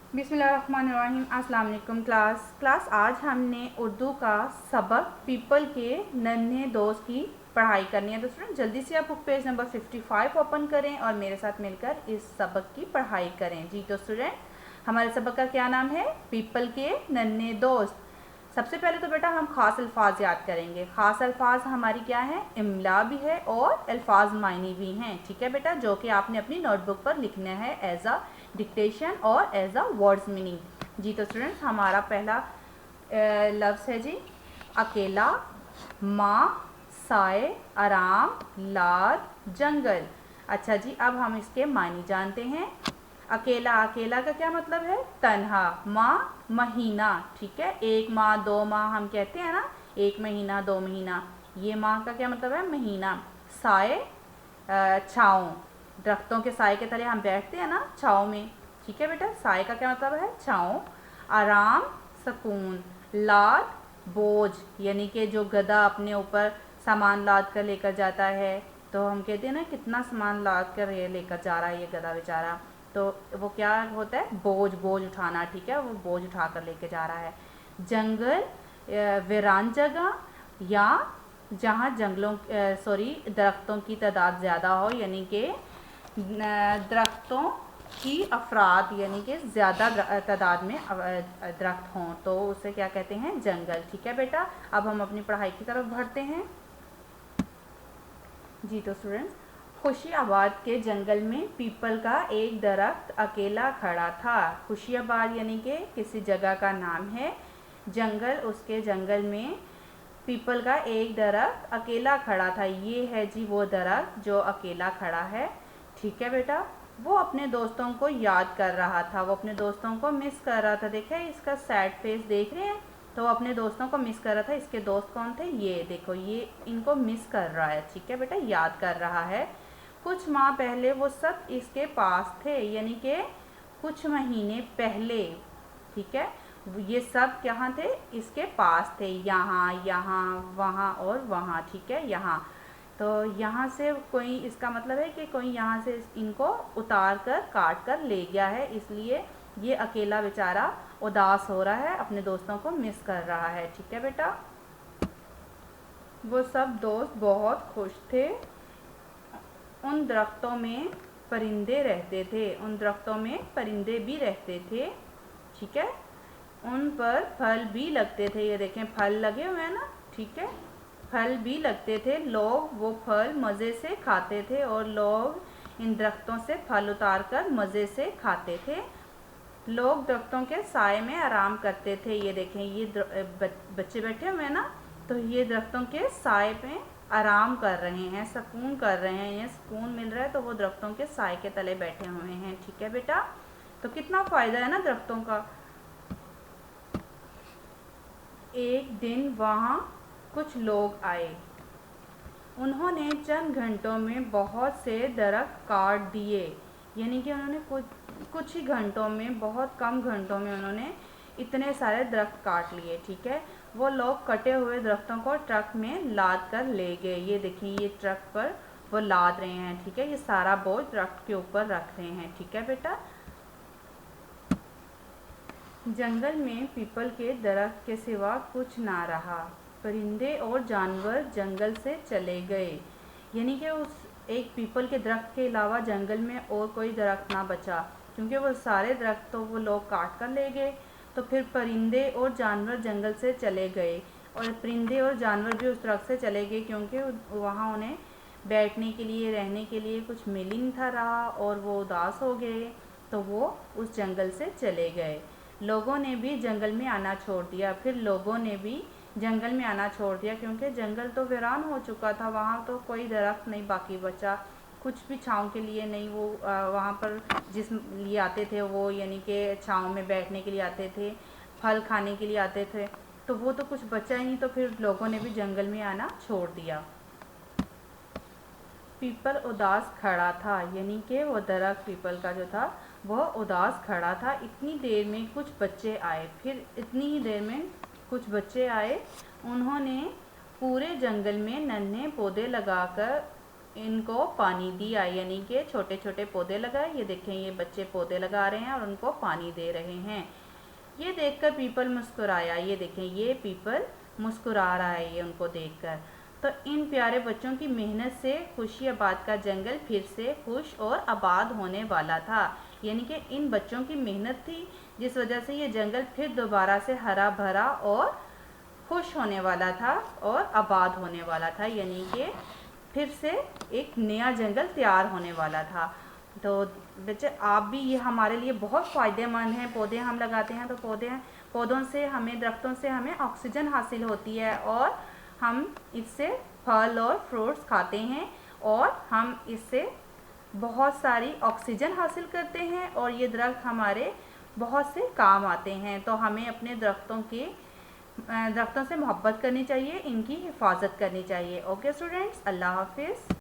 बिस्मिल्लाहिर्रहमानिर्रहीम। अस्सलाम वालेकुम क्लास आज हमने उर्दू का सबक पीपल के नन्हे दोस्त की पढ़ाई करनी है। तो स्टूडेंट जल्दी से आप बुक पेज नंबर 55 ओपन करें और मेरे साथ मिलकर इस सबक की पढ़ाई करें। जी तो स्टूडेंट, हमारे सबक का क्या नाम है? पीपल के नन्हे दोस्त। सबसे पहले तो बेटा हम ख़ास अल्फाज याद करेंगे। ख़ास अल्फाज हमारी क्या है? इमला भी है और अल्फाज मायनी भी हैं। ठीक है बेटा, जो कि आपने अपनी नोटबुक पर लिखना है एज अ डिक्टेशन और एज अ वर्ड्स मीनिंग। जी तो स्टूडेंट्स, हमारा पहला लफ्ज़ है जी अकेला, माँ, साए, आराम, लाद, जंगल। अच्छा जी, अब हम इसके मायने जानते हैं। अकेला, अकेला का क्या मतलब है? तन्हा। माह, महीना। ठीक है, एक माह, दो माह हम कहते हैं ना, एक महीना, दो महीना। ये माह का क्या मतलब है? महीना। साए, छाँव। दरख्तों के साए के तले हम बैठते हैं ना, छाँव में। ठीक है बेटा, साए का क्या मतलब है? छाँव। आराम, सुकून। लाद, बोझ, यानी कि जो गधा अपने ऊपर सामान लाद कर लेकर जाता है, तो हम कहते हैं ना कितना सामान लाद कर ये लेकर जा रहा है ये गधा बेचारा, तो वो क्या होता है? बोझ, बोझ उठाना। ठीक है, वो बोझ उठा कर लेके जा रहा है। जंगल, वीरान जगह या जहाँ दरख्तों की तादाद ज़्यादा हो, यानी कि दरख्तों की अफराद, यानी कि ज़्यादा तादाद में दरख्त हों, तो उसे क्या कहते हैं? जंगल। ठीक है बेटा, अब हम अपनी पढ़ाई की तरफ बढ़ते हैं। जी तो स्टूडेंट्स, खुशियाबाद के जंगल में पीपल का एक दरख्त अकेला खड़ा था। खुशियाबाद यानी कि किसी जगह का नाम है। जंगल, उसके जंगल में पीपल का एक दरख्त अकेला खड़ा था। ये है जी वो दरख्त जो अकेला खड़ा है। ठीक है बेटा, वो अपने दोस्तों को याद कर रहा था, वो अपने दोस्तों को मिस कर रहा था। देखिए इसका सैड फेस देख रहे हैं, तो वो अपने दोस्तों को मिस कर रहा था। इसके दोस्त कौन थे? ये देखो, ये इनको मिस कर रहा है। ठीक है बेटा, याद कर रहा है। कुछ माह पहले वो सब इसके पास थे, यानी कि कुछ महीने पहले। ठीक है, ये सब कहाँ थे? इसके पास थे। यहाँ, यहाँ, वहाँ और वहाँ। ठीक है, यहाँ। तो यहाँ से कोई, इसका मतलब है कि कोई यहाँ से इनको उतार कर काट कर ले गया है, इसलिए ये अकेला बेचारा उदास हो रहा है, अपने दोस्तों को मिस कर रहा है। ठीक है बेटा, वो सब दोस्त बहुत खुश थे। उन दरख्तों में परिंदे रहते थे, उन दरख्तों में परिंदे भी रहते थे। ठीक है, उन पर फल भी लगते थे। ये देखें, फल लगे हुए हैं ना। ठीक है, फल भी लगते थे। लोग वो फल मज़े से खाते थे और लोग इन दरख्तों से फल उतार कर मज़े से खाते थे। लोग दरख्तों के साए में आराम करते थे। ये देखें, ये बच्चे बैठे हुए हैं ना, तो ये दरख्तों के साए पे आराम कर रहे हैं, सुकून कर रहे हैं, ये सुकून मिल रहा है, तो वो दरख्तों के साए के तले बैठे हुए हैं। ठीक है बेटा, तो कितना फ़ायदा है ना दरख्तों का। एक दिन वहाँ कुछ लोग आए। उन्होंने चंद घंटों में बहुत से दरख्त काट दिए, यानी कि उन्होंने कुछ ही घंटों में, बहुत कम घंटों में उन्होंने इतने सारे दरख्त काट लिए। ठीक है, वो लोग कटे हुए दरख्तों को ट्रक में लाद कर ले गए। ये देखिए, ये ट्रक पर वो लाद रहे हैं। ठीक है, ये सारा बोझ ट्रक के ऊपर रख रहे हैं। ठीक है बेटा, जंगल में पीपल के दरख्त के सिवा कुछ ना रहा। परिंदे और जानवर जंगल से चले गए, यानी कि उस एक पीपल के दरख्त के अलावा जंगल में और कोई दरख्त ना बचा, क्योंकि वो सारे दरख्त तो वो लोग काट कर ले गए। तो फिर परिंदे और जानवर जंगल से चले गए, और परिंदे और जानवर भी उस दरख्त से चले गए, क्योंकि वहाँ उन्हें बैठने के लिए, रहने के लिए कुछ मिल ही नहीं था रहा, और वो उदास हो गए, तो वो उस जंगल से चले गए। लोगों ने भी जंगल में आना छोड़ दिया। फिर लोगों ने भी जंगल में आना छोड़ दिया, क्योंकि जंगल तो वीरान हो चुका था, वहाँ तो कोई दरख्त नहीं बाकी बचा, कुछ भी छाँव के लिए नहीं। वो वहाँ पर जिस लिए आते थे वो, यानी कि छाँव में बैठने के लिए आते थे, फल खाने के लिए आते थे, तो वो तो कुछ बचा ही नहीं। तो फिर लोगों ने भी जंगल में आना छोड़ दिया। पीपल उदास खड़ा था, यानी कि वो दरख्त पीपल का जो था वह उदास खड़ा था। इतनी देर में कुछ बच्चे आए, फिर इतनी ही देर में कुछ बच्चे आए। उन्होंने पूरे जंगल में नन्हे पौधे लगाकर इनको पानी दिया, यानी कि छोटे छोटे पौधे लगाए। ये देखें ये बच्चे पौधे लगा रहे हैं और उनको पानी दे रहे हैं। ये देखकर पीपल मुस्कुराया। ये देखें ये पीपल मुस्कुरा रहा है ये उनको देखकर। तो इन प्यारे बच्चों की मेहनत से खुशियाबाद का जंगल फिर से खुश और आबाद होने वाला था। यानी कि इन बच्चों की मेहनत थी जिस वजह से ये जंगल फिर दोबारा से हरा भरा और खुश होने वाला था और आबाद होने वाला था। यानी कि फिर से एक नया जंगल तैयार होने वाला था। तो बच्चे आप भी, ये हमारे लिए बहुत फ़ायदेमंद हैं। पौधे हम लगाते हैं तो पौधों से हमें, दरख्तों से हमें ऑक्सीजन हासिल होती है और हम इससे फल और फ्रूट्स खाते हैं और हम इससे बहुत सारी ऑक्सीजन हासिल करते हैं और ये दरख्त हमारे बहुत से काम आते हैं। तो हमें अपने दरख्तों से मोहब्बत करनी चाहिए, इनकी हिफाजत करनी चाहिए। ओके स्टूडेंट्स, अल्लाह हाफिज़।